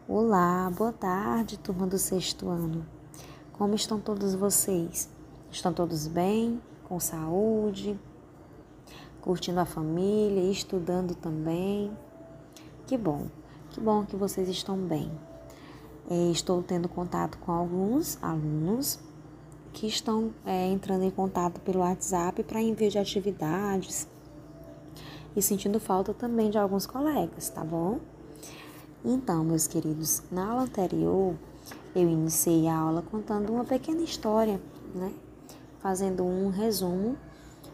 Olá, boa tarde, turma do sexto ano. Como estão todos vocês? Estão todos bem? Com saúde? Curtindo a família? Estudando também? Que bom que vocês estão bem. Estou tendo contato com alguns alunos que estão entrando em contato pelo WhatsApp para envio de atividades e sentindo falta também de alguns colegas, tá bom? Então, meus queridos, na aula anterior, eu iniciei a aula contando uma pequena história, né? Fazendo um resumo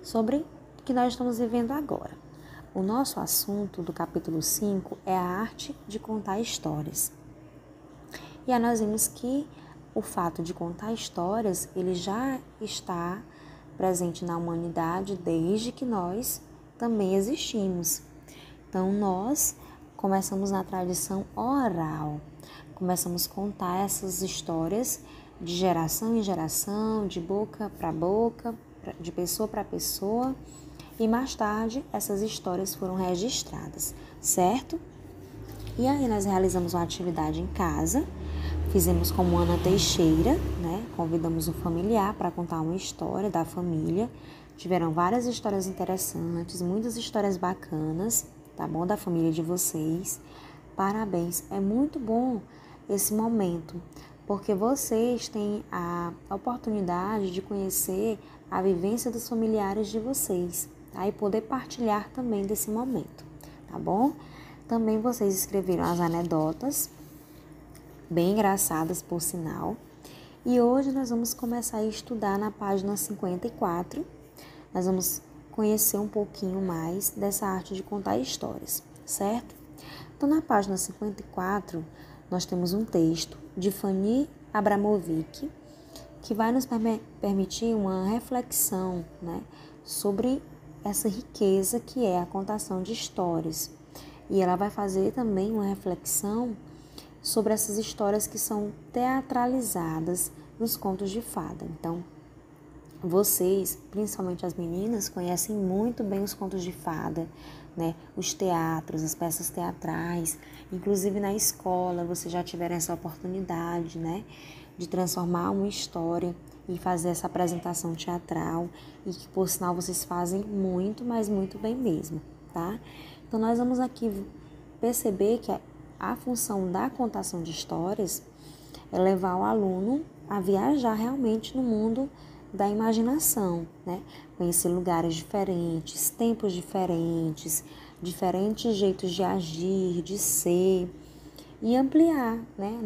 sobre o que nós estamos vivendo agora. O nosso assunto do capítulo 5 é a arte de contar histórias. E aí nós vimos que o fato de contar histórias, ele já está presente na humanidade desde que nós também existimos. Então, nós começamos na tradição oral, começamos a contar essas histórias de geração em geração, de boca para boca, de pessoa para pessoa, e mais tarde essas histórias foram registradas, certo? E aí nós realizamos uma atividade em casa, fizemos como Ana Teixeira, né? Convidamos um familiar para contar uma história da família. Tiveram várias histórias interessantes, muitas histórias bacanas, tá bom? Da família de vocês. Parabéns, é muito bom esse momento, porque vocês têm a oportunidade de conhecer a vivência dos familiares de vocês, tá? E poder partilhar também desse momento, tá bom? Também vocês escreveram as anedotas, bem engraçadas por sinal. E hoje nós vamos começar a estudar na página 54. Nós vamos conhecer um pouquinho mais dessa arte de contar histórias, certo? Então, na página 54, nós temos um texto de Fanny Abramovic, que vai nos permitir uma reflexão, né, sobre essa riqueza que é a contação de histórias. E ela vai fazer também uma reflexão sobre essas histórias que são teatralizadas nos contos de fada. Então, vocês, principalmente as meninas, conhecem muito bem os contos de fada, né? Os teatros, as peças teatrais, inclusive na escola vocês já tiveram essa oportunidade, né? De transformar uma história e fazer essa apresentação teatral e que, por sinal, vocês fazem muito, mas muito bem mesmo, tá? Então, nós vamos aqui perceber que a função da contação de histórias é levar o aluno a viajar realmente no mundo da imaginação, né? Conhecer lugares diferentes, tempos diferentes, diferentes jeitos de agir, de ser e ampliar, né,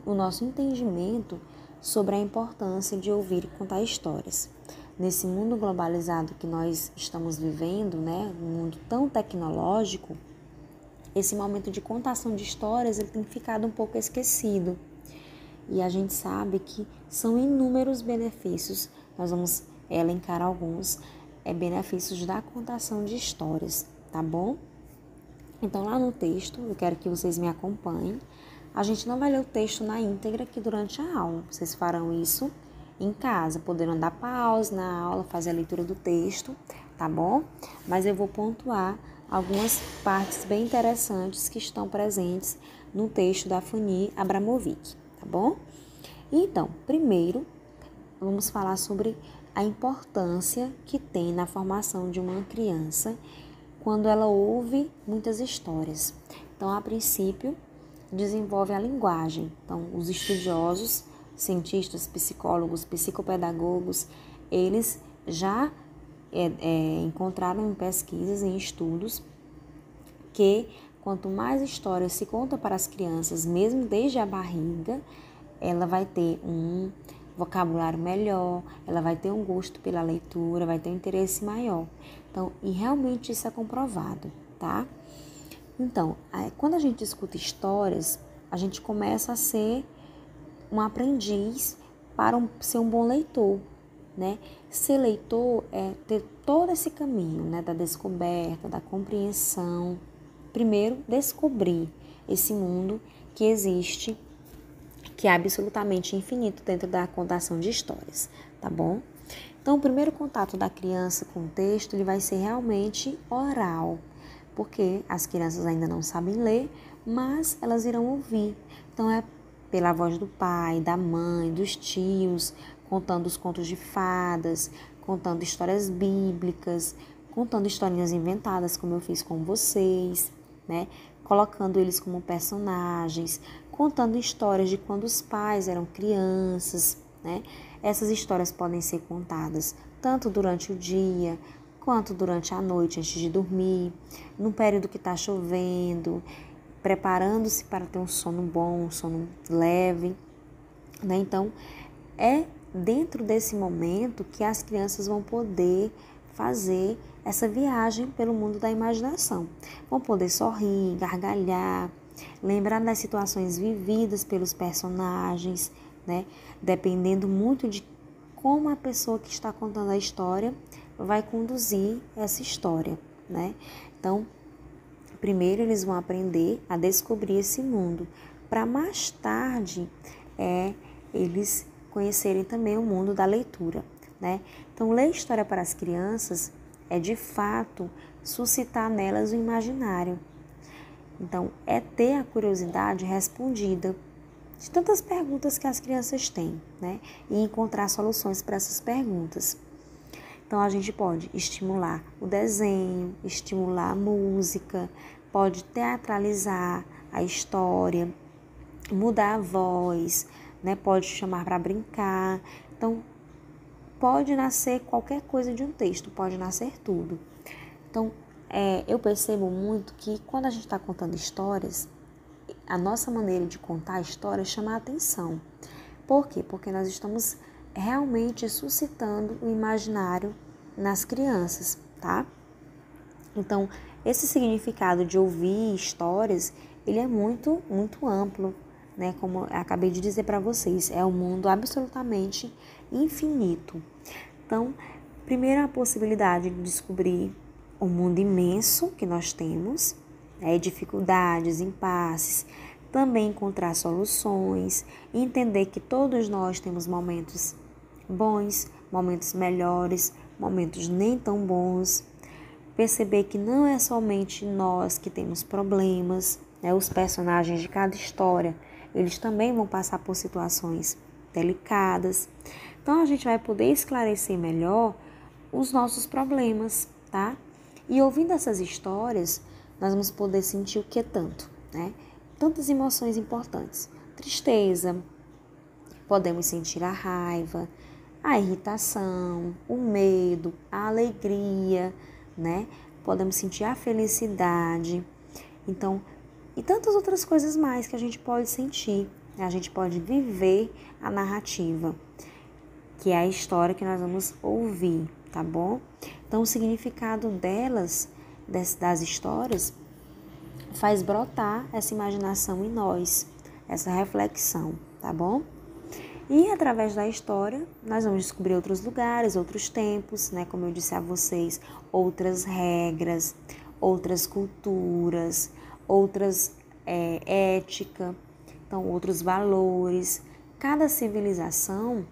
o nosso entendimento sobre a importância de ouvir e contar histórias. Nesse mundo globalizado que nós estamos vivendo, né, um mundo tão tecnológico, esse momento de contação de histórias ele tem ficado um pouco esquecido. E a gente sabe que são inúmeros benefícios, nós vamos elencar alguns benefícios da contação de histórias, tá bom? Então, lá no texto, eu quero que vocês me acompanhem. A gente não vai ler o texto na íntegra aqui durante a aula, vocês farão isso em casa, poderão dar pausa na aula, fazer a leitura do texto, tá bom? Mas eu vou pontuar algumas partes bem interessantes que estão presentes no texto da Fanny Abramovic, tá bom? Então, primeiro, vamos falar sobre a importância que tem na formação de uma criança quando ela ouve muitas histórias. Então, a princípio, desenvolve a linguagem. Então, os estudiosos, cientistas, psicólogos, psicopedagogos, eles já encontraram em pesquisas, em estudos, que quanto mais histórias se conta para as crianças, mesmo desde a barriga, ela vai ter um vocabulário melhor, ela vai ter um gosto pela leitura, vai ter um interesse maior. Então, e realmente isso é comprovado, tá? Então, quando a gente escuta histórias, a gente começa a ser um aprendiz para ser um bom leitor, né? Ser leitor é ter todo esse caminho, né? Da descoberta, da compreensão. Primeiro, descobrir esse mundo que existe, que é absolutamente infinito dentro da contação de histórias, tá bom? Então, o primeiro contato da criança com o texto, ele vai ser realmente oral. porque as crianças ainda não sabem ler, mas elas irão ouvir. Então é pela voz do pai, da mãe, dos tios, contando os contos de fadas, contando histórias bíblicas, contando historinhas inventadas, como eu fiz com vocês, né? Colocando eles como personagens, contando histórias de quando os pais eram crianças, né? Essas histórias podem ser contadas tanto durante o dia, quanto durante a noite antes de dormir, no período que está chovendo, preparando-se para ter um sono bom, um sono leve, né? Então, é dentro desse momento que as crianças vão poder fazer essa viagem pelo mundo da imaginação. Vão poder sorrir, gargalhar, lembrar das situações vividas pelos personagens, né? Dependendo muito de como a pessoa que está contando a história vai conduzir essa história, né? Então, primeiro eles vão aprender a descobrir esse mundo, para mais tarde eles conhecerem também o mundo da leitura, né? Então, ler história para as crianças é, de fato, suscitar nelas o imaginário. Então, é ter a curiosidade respondida de tantas perguntas que as crianças têm, né? E encontrar soluções para essas perguntas. Então, a gente pode estimular o desenho, estimular a música, pode teatralizar a história, mudar a voz, né? Pode chamar para brincar. Então, pode nascer qualquer coisa de um texto, pode nascer tudo. Então, eu percebo muito que quando a gente está contando histórias, a nossa maneira de contar a história chama a atenção. Por quê? Porque nós estamos realmente suscitando o imaginário nas crianças, tá? Então, esse significado de ouvir histórias, ele é muito, muito amplo, né? Como eu acabei de dizer para vocês, é um mundo absolutamente infinito. Então, primeiro a possibilidade de descobrir o mundo imenso que nós temos, dificuldades, impasses, também encontrar soluções, entender que todos nós temos momentos bons, momentos melhores, momentos nem tão bons, perceber que não é somente nós que temos problemas, né? Os personagens de cada história, eles também vão passar por situações delicadas. Então, a gente vai poder esclarecer melhor os nossos problemas, tá? E ouvindo essas histórias, nós vamos poder sentir o que tanto, né? Tantas emoções importantes. Tristeza, podemos sentir a raiva, a irritação, o medo, a alegria, né? Podemos sentir a felicidade. Então, e tantas outras coisas mais que a gente pode sentir. A gente pode viver a narrativa, que é a história que nós vamos ouvir, tá bom? Então, o significado delas, das histórias, faz brotar essa imaginação em nós, essa reflexão, tá bom? E através da história, nós vamos descobrir outros lugares, outros tempos, né? Como eu disse a vocês, outras regras, outras culturas, outras ética, então outros valores. Cada civilização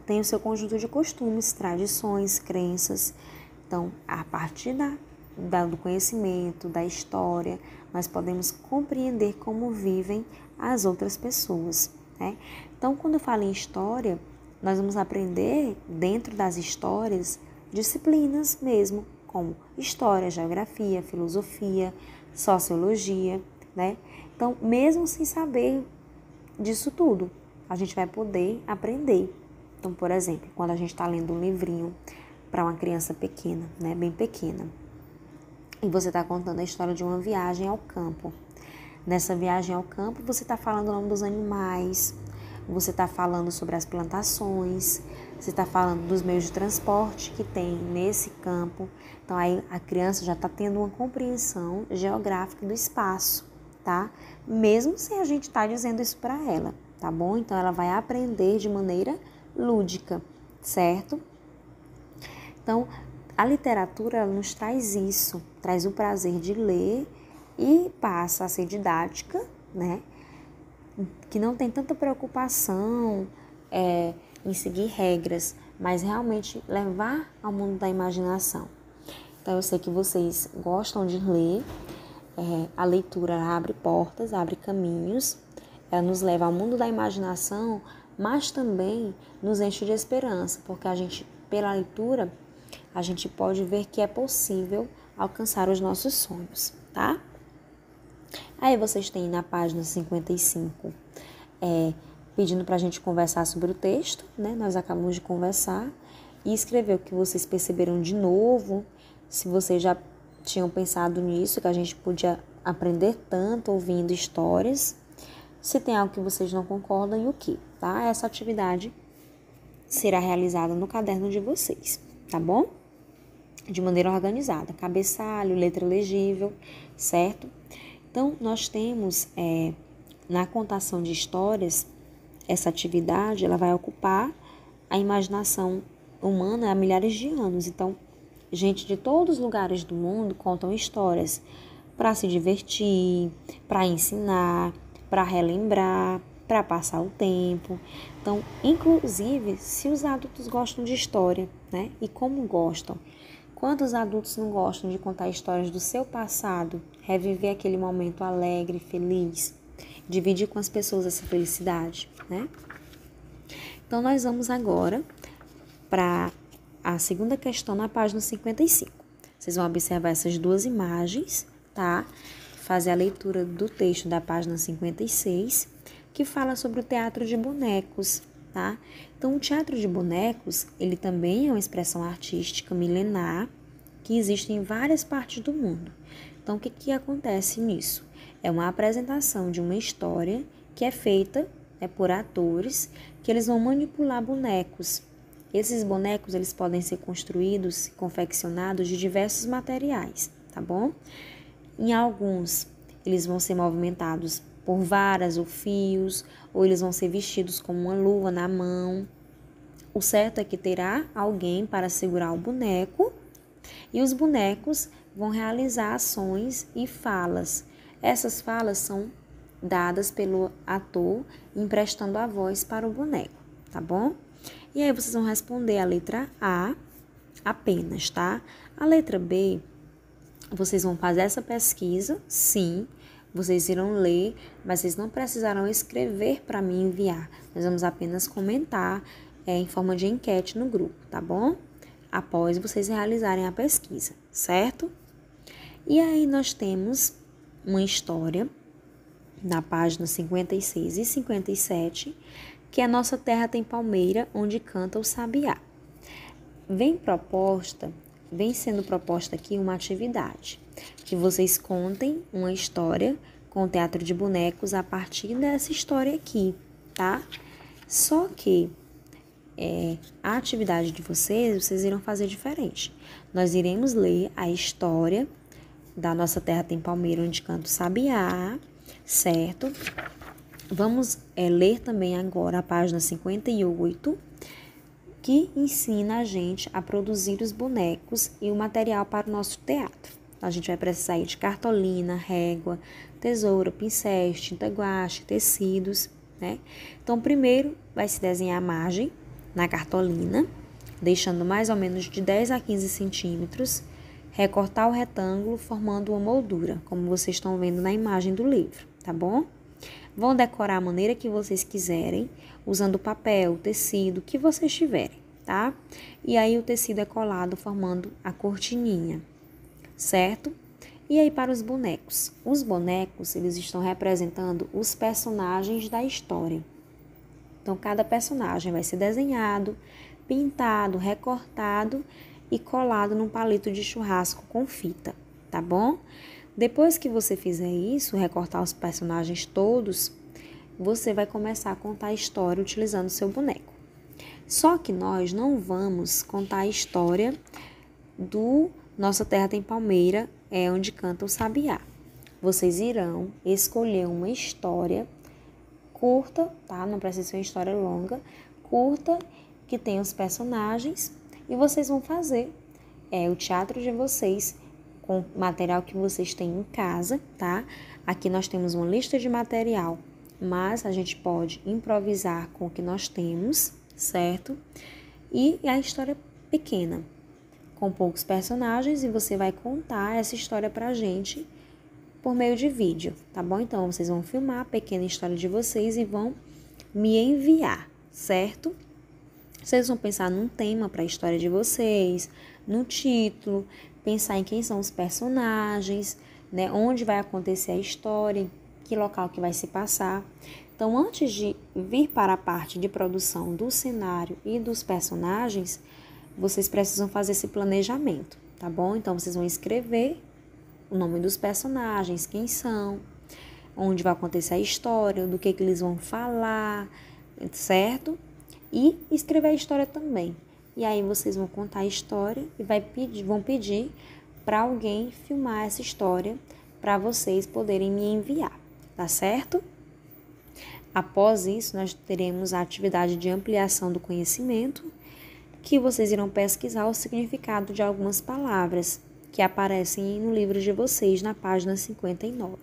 tem o seu conjunto de costumes, tradições, crenças. Então, a partir do conhecimento, da história, nós podemos compreender como vivem as outras pessoas, né? Então, quando eu falo em história, nós vamos aprender, dentro das histórias, disciplinas mesmo, como história, geografia, filosofia, sociologia, né? Então, mesmo sem saber disso tudo, a gente vai poder aprender. Então, por exemplo, quando a gente está lendo um livrinho para uma criança pequena, né, bem pequena, e você está contando a história de uma viagem ao campo. Nessa viagem ao campo, você está falando o nome dos animais, você está falando sobre as plantações, você está falando dos meios de transporte que tem nesse campo. Então, aí a criança já está tendo uma compreensão geográfica do espaço, tá? Mesmo sem a gente estar dizendo isso para ela, tá bom? Então, ela vai aprender de maneira lúdica, certo? Então, a literatura ela nos traz isso, traz o prazer de ler e passa a ser didática, né? Que não tem tanta preocupação em seguir regras, mas realmente levar ao mundo da imaginação. Então, eu sei que vocês gostam de ler. A leitura abre portas, abre caminhos, ela nos leva ao mundo da imaginação, mas também nos enche de esperança, porque pela leitura, a gente pode ver que é possível alcançar os nossos sonhos, tá? Aí vocês têm na página 55, pedindo para a gente conversar sobre o texto, né? Nós acabamos de conversar e escrever o que vocês perceberam de novo, se vocês já tinham pensado nisso, que a gente podia aprender tanto ouvindo histórias, se tem algo que vocês não concordam e o que, tá? Essa atividade será realizada no caderno de vocês, tá bom? De maneira organizada, cabeçalho, letra legível, certo? Então, nós temos na contação de histórias, essa atividade, ela vai ocupar a imaginação humana há milhares de anos. Então, gente de todos os lugares do mundo contam histórias para se divertir, para ensinar, para relembrar, para passar o tempo. Então, inclusive, se os adultos gostam de história, né? E como gostam? Quantos adultos não gostam de contar histórias do seu passado, reviver aquele momento alegre, feliz, dividir com as pessoas essa felicidade, né? Então, nós vamos agora para a segunda questão na página 55. Vocês vão observar essas duas imagens, tá? Fazer a leitura do texto da página 56, que fala sobre o teatro de bonecos, tá? Então, o teatro de bonecos, ele também é uma expressão artística milenar que existe em várias partes do mundo. Então, o que acontece nisso? É uma apresentação de uma história que é feita por atores, que eles vão manipular bonecos. Esses bonecos, eles podem ser construídos e confeccionados de diversos materiais, tá bom? Em alguns, eles vão ser movimentados por varas ou fios, ou eles vão ser vestidos com uma luva na mão. O certo é que terá alguém para segurar o boneco e os bonecos vão realizar ações e falas. Essas falas são dadas pelo ator emprestando a voz para o boneco, tá bom? E aí vocês vão responder a letra A apenas, tá? A letra B, vocês vão fazer essa pesquisa, sim, vocês irão ler, mas vocês não precisarão escrever para me enviar. Nós vamos apenas comentar em forma de enquete no grupo, tá bom? Após vocês realizarem a pesquisa, certo? E aí nós temos uma história na página 56 e 57, que a nossa terra tem palmeira, onde canta o sabiá. Vem sendo proposta aqui uma atividade, que vocês contem uma história com o teatro de bonecos a partir dessa história aqui, tá? Só que a atividade de vocês irão fazer diferente. Nós iremos ler a história da nossa terra tem palmeira, onde canta o sabiá, certo? Vamos ler também agora a página 58, que ensina a gente a produzir os bonecos e o material para o nosso teatro. A gente vai precisar de cartolina, régua, tesoura, pincéis, tinta guache, tecidos, né? Então, primeiro vai se desenhar a margem na cartolina, deixando mais ou menos de 10 a 15 centímetros, recortar o retângulo formando uma moldura, como vocês estão vendo na imagem do livro, tá bom? Vão decorar a maneira que vocês quiserem, usando papel, tecido, o que vocês tiverem, tá? E aí o tecido é colado formando a cortininha, certo? E aí para os bonecos. Os bonecos, eles estão representando os personagens da história. Então, cada personagem vai ser desenhado, pintado, recortado e colado num palito de churrasco com fita, tá bom? Depois que você fizer isso, recortar os personagens todos, você vai começar a contar a história utilizando o seu boneco. Só que nós não vamos contar a história do Nossa Terra Tem Palmeira, onde canta o sabiá. Vocês irão escolher uma história curta, tá? Não precisa ser uma história longa, curta, que tenha os personagens, e vocês vão fazer o teatro de vocês com o material que vocês têm em casa, tá? Aqui nós temos uma lista de material, mas a gente pode improvisar com o que nós temos, certo? E a história pequena, com poucos personagens e você vai contar essa história pra gente por meio de vídeo, tá bom? Então, vocês vão filmar a pequena história de vocês e vão me enviar, certo? Vocês vão pensar num tema para a história de vocês, no título, pensar em quem são os personagens, né? Onde vai acontecer a história, que local que vai se passar. Então, antes de vir para a parte de produção do cenário e dos personagens, vocês precisam fazer esse planejamento, tá bom? Então, vocês vão escrever o nome dos personagens, quem são, onde vai acontecer a história, do que eles vão falar, certo? E escrever a história também. E aí vocês vão contar a história e vão pedir para alguém filmar essa história para vocês poderem me enviar, tá certo? Após isso, nós teremos a atividade de ampliação do conhecimento, que vocês irão pesquisar o significado de algumas palavras que aparecem no livro de vocês, na página 59.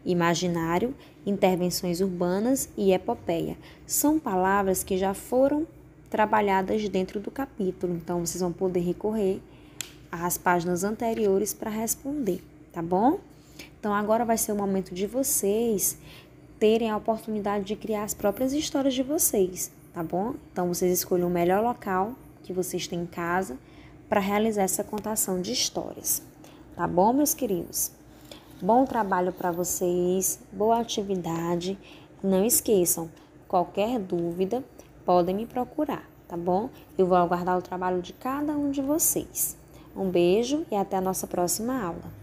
Imaginário, intervenções urbanas e epopeia. São palavras que já foram trabalhadas dentro do capítulo, então vocês vão poder recorrer às páginas anteriores para responder, tá bom? Então agora vai ser o momento de vocês terem a oportunidade de criar as próprias histórias de vocês, tá bom? Então vocês escolham o melhor local que vocês têm em casa para realizar essa contação de histórias, tá bom, meus queridos? Bom trabalho para vocês, boa atividade. Não esqueçam, qualquer dúvida, podem me procurar, tá bom? Eu vou aguardar o trabalho de cada um de vocês. Um beijo e até a nossa próxima aula.